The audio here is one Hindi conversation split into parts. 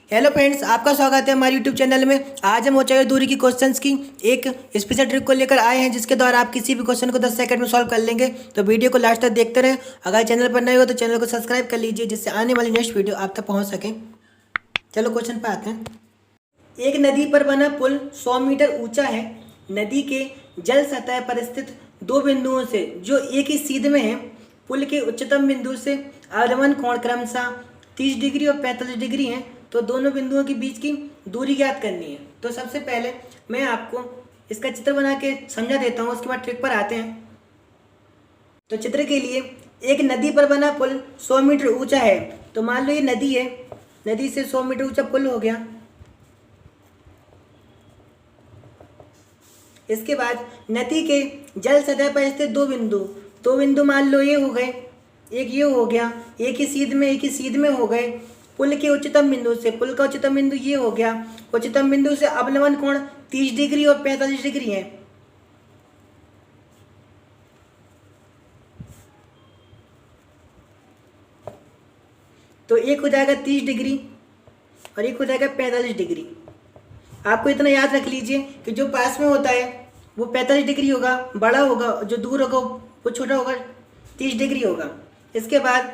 हेलो फ्रेंड्स, आपका स्वागत है हमारे यूट्यूब चैनल में। आज हम ऊंचाई और दूरी की क्वेश्चंस की एक स्पेशल ट्रिक को लेकर आए हैं, जिसके द्वारा आप किसी भी क्वेश्चन को 10 सेकंड में सॉल्व कर लेंगे। तो वीडियो को लास्ट तक देखते रहें। अगर चैनल पर नए हो तो चैनल को सब्सक्राइब कर लीजिए, जिससे आने वाली नेक्स्ट वीडियो आप तक पहुँच सकें। चलो क्वेश्चन पर आते हैं। एक नदी पर बना पुल 100 मीटर ऊंचा है। नदी के जल सतह पर स्थित दो बिंदुओं से जो एक ही सीध में है, पुल के उच्चतम बिंदु से अवलंबन कोण क्रमशः 30 डिग्री और 45 डिग्री है। तो दोनों बिंदुओं के बीच की दूरी ज्ञात करनी है। तो सबसे पहले मैं आपको इसका चित्र बना के समझा देता हूँ, उसके बाद ट्रिक पर आते हैं। तो चित्र के लिए एक नदी पर बना पुल 100 मीटर ऊंचा है। तो मान लो ये नदी है, नदी से 100 मीटर ऊंचा पुल हो गया। इसके बाद नदी के जल सतह पर स्थित दो बिंदु मान लो ये हो गए, एक ये हो गया, एक ही सीध में हो गए। पुल के उच्चतम बिंदु से, पुल का उच्चतम बिंदु ये हो गया, उच्चतम बिंदु से अवलंबन कोण 30 डिग्री और 45 डिग्री है। तो एक हो जाएगा 30 डिग्री और एक हो जाएगा 45 डिग्री। आपको इतना याद रख लीजिए कि जो पास में होता है वो 45 डिग्री होगा, बड़ा होगा, जो दूर होगा वो छोटा होगा, 30 डिग्री होगा। इसके बाद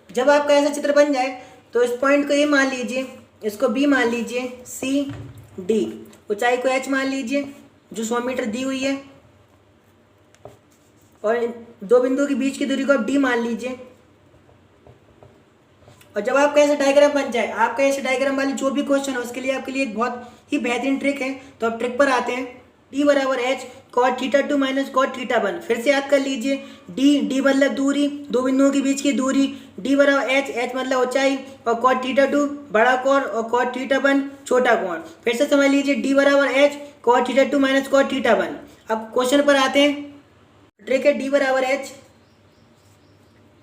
जब आपका ऐसा चित्र बन जाए तो इस पॉइंट को ए मान लीजिए, इसको बी मान लीजिए, सी डी, ऊंचाई को एच मान लीजिए जो 100 मीटर दी हुई है, और दो बिंदुओं के बीच की दूरी को आप डी मान लीजिए। और जब आपका ऐसा डायग्राम बन जाए, आपका ऐसे डायग्राम वाली जो भी क्वेश्चन है उसके लिए आपके लिए एक बहुत ही बेहतरीन ट्रिक है। तो आप ट्रिक पर आते हैं। डी बराबर H cot theta 2 minus cot theta 1। फिर से याद कर लीजिए, डी मतलब दूरी, दो बिंदुओं के बीच की दूरी। डी बराबर एच मतलब ऊंचाई, और कॉट थीटा 2 बड़ा कोण और कॉट थीटा 1 छोटा कोण। फिर से समझ लीजिए, डी बराबर H cot theta 2 minus cot theta 1। अब क्वेश्चन पर आते हैं। ट्रिक है डी बराबर H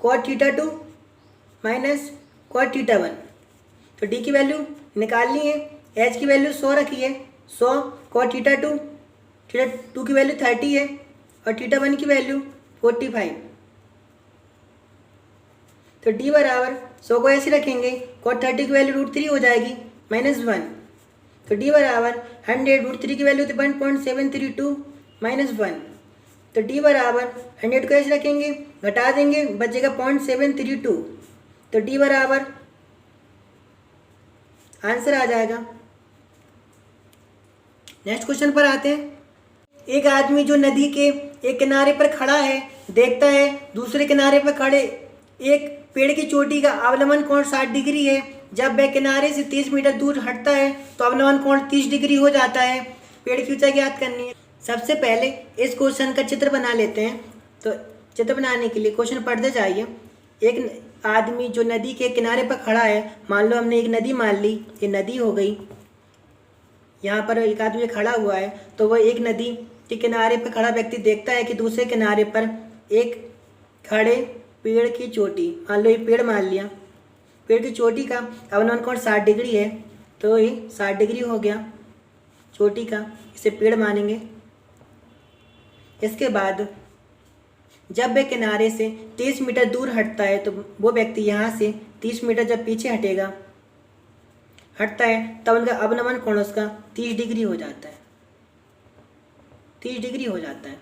cot theta 2 minus cot theta 1। तो डी की वैल्यू निकालनी है, एच की वैल्यू 100 रखी है, 100 कॉट थीटा 2 की वैल्यू 30 है, और थीटा 1 की वैल्यू 45। तो डी बराबर 100 को ऐसे रखेंगे, कॉट 30 की वैल्यू √3 हो जाएगी -1। तो डी बराबर 100 √3 की वैल्यू 1.732 -1। तो डी बराबर 100 को ऐसे रखेंगे, घटा देंगे, बचेगा 0.732। तो डी बराबर आंसर आ जाएगा। नेक्स्ट क्वेश्चन पर आते हैं। एक आदमी जो नदी के एक किनारे पर खड़ा है, देखता है दूसरे किनारे पर खड़े एक पेड़ की चोटी का अवलंबन कोण 60 डिग्री है। जब वह किनारे से 30 मीटर दूर हटता है तो अवलंबन कोण 30 डिग्री हो जाता है। पेड़ की ऊंचाई ज्ञात करनी है। सबसे पहले इस क्वेश्चन का चित्र बना लेते हैं। तो चित्र बनाने के लिए क्वेश्चन पढ़ते जाइए। एक आदमी जो नदी के किनारे पर खड़ा है, मान लो हमने एक नदी मान ली, ये नदी हो गई। यहाँ पर एक आदमी खड़ा हुआ है, तो वह एक नदी के किनारे पर खड़ा व्यक्ति देखता है कि दूसरे किनारे पर एक खड़े पेड़ की चोटी, मान लो ये पेड़ मान लिया, पेड़ की चोटी का अवलंबन कोण 60 डिग्री है। तो ये 60 डिग्री हो गया चोटी का, इसे पेड़ मानेंगे। इसके बाद जब वह किनारे से 30 मीटर दूर हटता है, तो वो व्यक्ति यहाँ से 30 मीटर जब पीछे हटता है तब उनका अवलंबन कोण उसका 30 डिग्री हो जाता है। 30 डिग्री हो जाता है।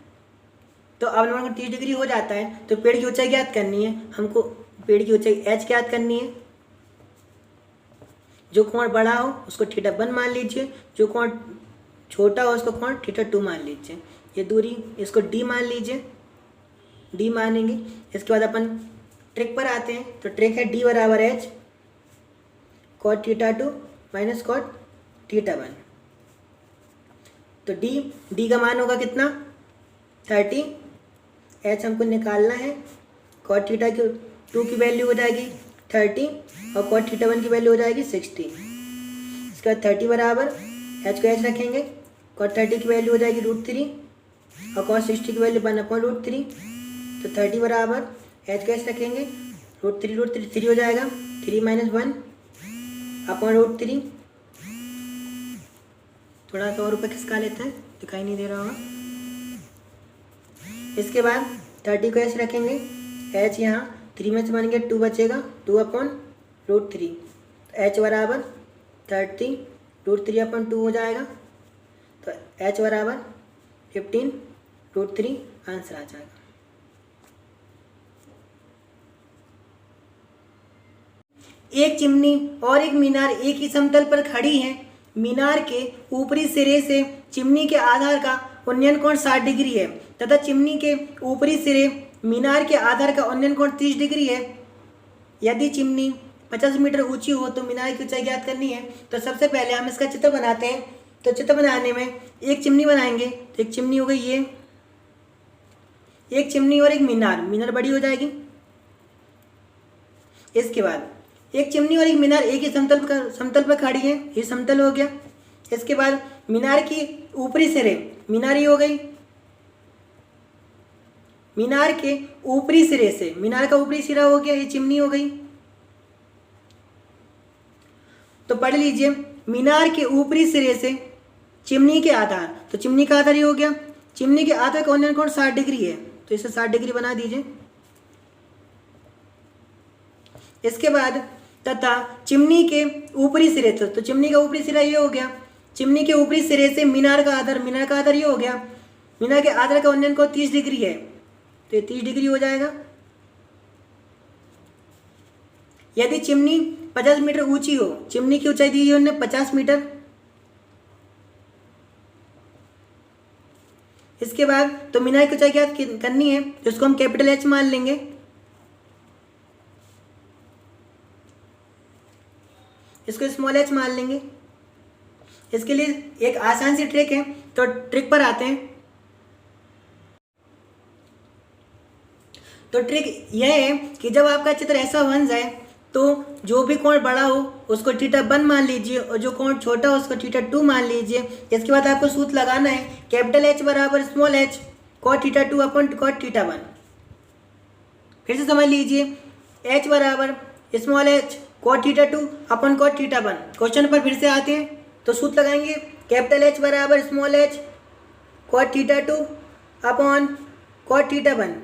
तो अवलंबन कोण 30 डिग्री हो जाता है। तो पेड़ की ऊंचाई ज्ञात करनी है हमको। पेड़ की ऊंचाई एच ज्ञात करनी है। जो कोण बड़ा हो उसको थीटा 1 मान लीजिए, जो कोण छोटा हो उसको कोण थीटा 2 मान लीजिए। ये दूरी इसको डी मान लीजिए, डी मानेंगे। इसके बाद अपन ट्रिक पर आते हैं। तो ट्रिक है डी बराबर H cot theta 2 minus cot theta 1। तो डी का मान होगा कितना 30, एच हमको निकालना है, कॉट थीटा 2 की वैल्यू हो जाएगी 30 और कॉट थीटा 1 की वैल्यू हो जाएगी 60। इसके बाद 30 बराबर एच को एच रखेंगे, कॉट 30 की वैल्यू हो जाएगी √3 और कॉट 60 की वैल्यू 1/√3। तो 30 बराबर एच को एच रखेंगे, √3 3 हो जाएगा, 3 - 1/√3। थोड़ा सा और ऊपर खिसका लेते हैं, दिखाई नहीं दे रहा होगा। इसके बाद 30 को एच रखेंगे, एच यहाँ 3 में से बन गया 2 बचेगा, 2/√3। एच बराबर 30√3/2 हो जाएगा। तो एच बराबर 15√3 आंसर आ जाएगा। एक चिमनी और एक मीनार एक ही समतल पर खड़ी हैं। मीनार के ऊपरी सिरे से चिमनी के आधार का उन्नयन कोण 60 डिग्री है तथा चिमनी के ऊपरी सिरे मीनार के आधार का उन्नयन कोण 30 डिग्री है। यदि चिमनी 50 मीटर ऊंची हो तो मीनार की ऊंचाई ज्ञात करनी है। तो सबसे पहले हम इसका चित्र बनाते हैं। तो चित्र बनाने में एक चिमनी बनाएंगे। तो एक चिमनी हो गई ये, एक चिमनी और एक मीनार, मीनार बड़ी हो जाएगी। इसके बाद एक चिमनी और एक मीनार एक ही समतल पर खड़ी है, ये समतल हो गया। इसके बाद मीनार की ऊपरी सिरे, मीनार ये हो गई, मीनार के ऊपरी सिरे से, मीनार का ऊपरी सिरा हो गया, ये चिमनी हो गई। तो पढ़ लीजिए, मीनार के ऊपरी सिरे से चिमनी के आधार, तो चिमनी का आधार ये हो गया, चिमनी के आधार का उन्नयन कोण 60 डिग्री है, तो इसे 60 डिग्री बना दीजिए। इसके बाद तथा चिमनी के ऊपरी सिरे से, तो चिमनी का ऊपरी सिरा ये हो गया, चिमनी के ऊपरी सिरे से मीनार का आधार, मीनार का आधार ये हो गया, मीनार के आधार का उन्नयन कोण 30 डिग्री है, तो ये 30 डिग्री हो जाएगा। यदि चिमनी 50 मीटर ऊंची हो, चिमनी की ऊंचाई दी है उन्होंने 50 मीटर। इसके बाद तो मीनार की ऊंचाई ज्ञात करनी है, जिसको हम कैपिटल एच मान लेंगे। इसको स्मॉल एच मान लेंगे। इसके लिए एक आसान सी ट्रिक है, तो ट्रिक पर आते हैं। तो ट्रिक यह है कि जब आपका चित्र ऐसा बन जाए तो जो भी कोण बड़ा हो उसको θ1 मान लीजिए और जो कोण छोटा हो उसको θ2 मान लीजिए। इसके बाद आपको सूत्र लगाना है, कैपिटल एच बराबर small H cot θ2 upon cot θ1। फिर से समझ लीजिए, एच बराबर small H cot θ2 upon cot θ1। Question पर फिर से आते हैं, तो सूत्र लगाएंगे, कैपिटल एच बराबर small H cot θ2 upon cot θ1।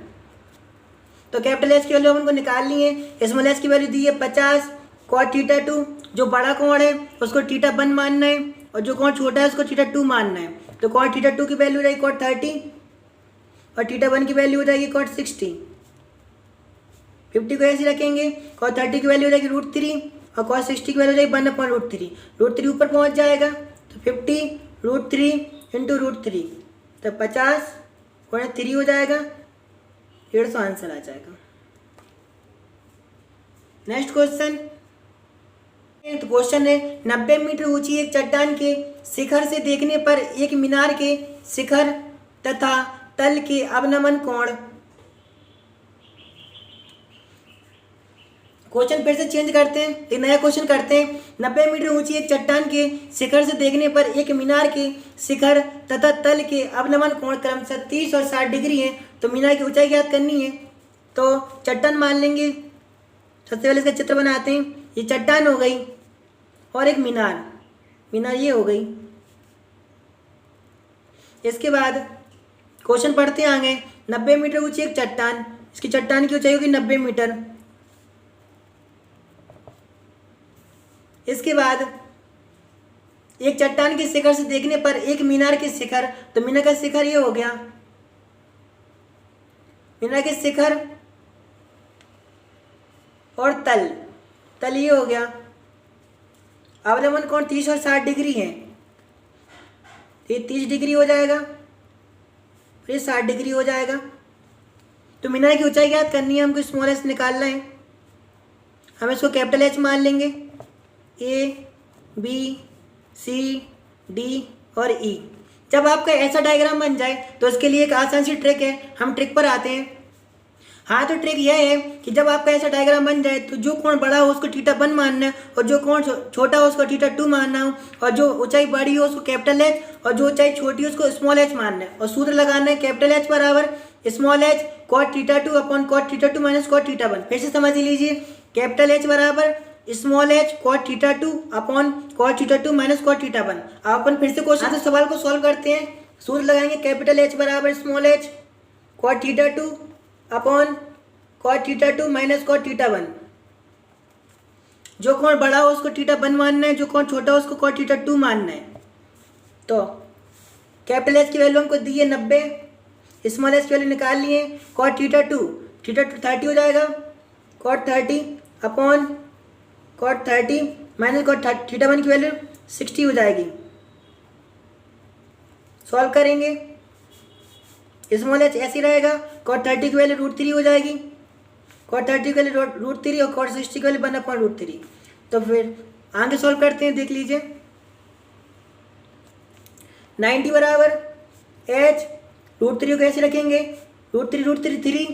तो कैपिटल एच की वैल्यू अपन को निकालनी है। स्मॉल एच की वैल्यू दी है 50, cot θ2 जो बड़ा कोण है उसको θ1 मानना है और जो कोण छोटा है उसको θ2 मानना है। तो cot θ2 की वैल्यू रहेगी cot 30 और θ1 की वैल्यू हो जाएगी cot 60। 50 को ऐसे रखेंगे, cot 30 की वैल्यू हो जाएगी √3 और cot 60 की वैल्यू हो जाएगी 1/√3। √3 ऊपर पहुंच जाएगा, तो 50√3 इंटू √3, तो 50 गुणा 3 हो जाएगा, 150 आंसर आ जाएगा। नेक्स्ट क्वेश्चन, तो क्वेश्चन है 90 मीटर ऊंची एक चट्टान के शिखर से देखने पर एक मीनार के शिखर तथा तल के अवनमन कोण। क्वेश्चन फिर से चेंज करते हैं, एक नया क्वेश्चन करते हैं। 90 मीटर ऊंची एक चट्टान के शिखर से देखने पर एक मीनार के शिखर तथा तल के अवनमन कोण क्रमशः 30 और 60 डिग्री है। तो मीनार की ऊंचाई ज्ञात करनी है। तो चट्टान मान लेंगे, सबसे पहले इसका चित्र बनाते हैं। ये चट्टान हो गई और एक मीनार, मीनार ये हो गई। इसके बाद क्वेश्चन पढ़ते हैं आगे। 90 मीटर ऊंची एक चट्टान, इसकी चट्टान की ऊंचाई होगी 90 मीटर। इसके बाद एक चट्टान के शिखर से देखने पर एक मीनार के शिखर, तो मीनार का शिखर ये हो गया, मीनार के शिखर और तल, तल ये हो गया। अवनमन कोण 30 और 60 डिग्री है, ये 30 डिग्री हो जाएगा, फिर 60 डिग्री हो जाएगा। तो मीनार की ऊंचाई ज्ञात करनी है, हमको स्मॉल एच निकालना है। हम इसको कैपिटल एच मान लेंगे। ए बी सी डी और ई। जब आपका ऐसा डायग्राम बन जाए तो इसके लिए एक आसान सी ट्रिक है, हम ट्रिक पर आते हैं। हाँ, तो ट्रिक यह है कि जब आपका ऐसा डायग्राम बन जाए तो जो कोण बड़ा हो उसको θ1 मानना है और जो कोण छोटा हो उसको θ2 मानना हो, और जो ऊंचाई बड़ी हो उसको कैपिटल एच और जो ऊंचाई छोटी हो उसको स्मॉल एच मानना है। और सूत्र लगाना है, कैपिटल एच बराबर small H cot θ2 upon cot θ2 minus cot θ1। फिर से समझ लीजिए, कैपिटल एच बराबर small H cot θ2 upon cot θ2 minus cot θ1। अपन फिर से क्वेश्चन से सवाल को सॉल्व करते हैं। सूत्र लगाएंगे, कैपिटल एच बराबर small H cot θ2 upon cot θ2 minus cot θ1। जो कोण बड़ा हो उसको θ1 मानना है, जो कोण छोटा हो उसको cot θ2 मानना है। तो कैपिटल एच की वैल्यू हमको दी है 90, स्मॉल एच की वैल्यू निकाल लिए, cot θ2 30 हो जाएगा, cot 30 upon cot 30 minus cot θ1 की वैल्यू 60 हो जाएगी। सॉल्व करेंगे, स्मॉल एच ऐसी रहेगा, cot 30 की वैल्यू √3 हो जाएगी, cot 30 की वैल्यू √3 और cot 60 की वैल्यू 1/√3। तो फिर आगे सॉल्व करते हैं, देख लीजिए। 90 बराबर एच √3 को कैसे रखेंगे, √3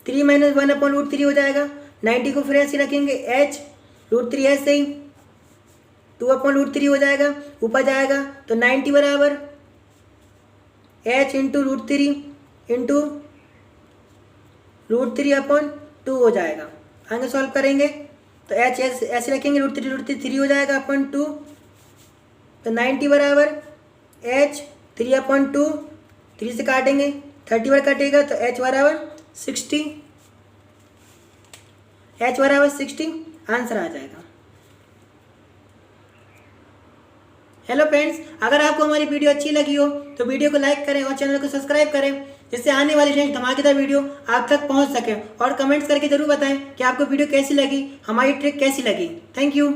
3 माइनस 1/√3 हो जाएगा। 90 को फिर ऐसे रखेंगे, एच √3 ऐसे ही 2/√3 हो जाएगा, ऊपर जाएगा। तो 90 बराबर एच इंटू √3 इंटू √3/2 हो जाएगा। आगे सॉल्व करेंगे तो एच ऐसे रखेंगे, √3 3 हो जाएगा अपॉन 2। तो 90 बराबर एच 3/2, 3 से काटेंगे 30 बार कटेगा तो एच बराबर 60, एच बराबर 60 आंसर आ जाएगा। हेलो फ्रेंड्स, अगर आपको हमारी वीडियो अच्छी लगी हो तो वीडियो को लाइक करें और चैनल को सब्सक्राइब करें, जिससे आने वाली नेक्स्ट धमाकेदार वीडियो आप तक पहुंच सके। और कमेंट्स करके जरूर बताएं कि आपको वीडियो कैसी लगी, हमारी ट्रिक कैसी लगी। Thank you.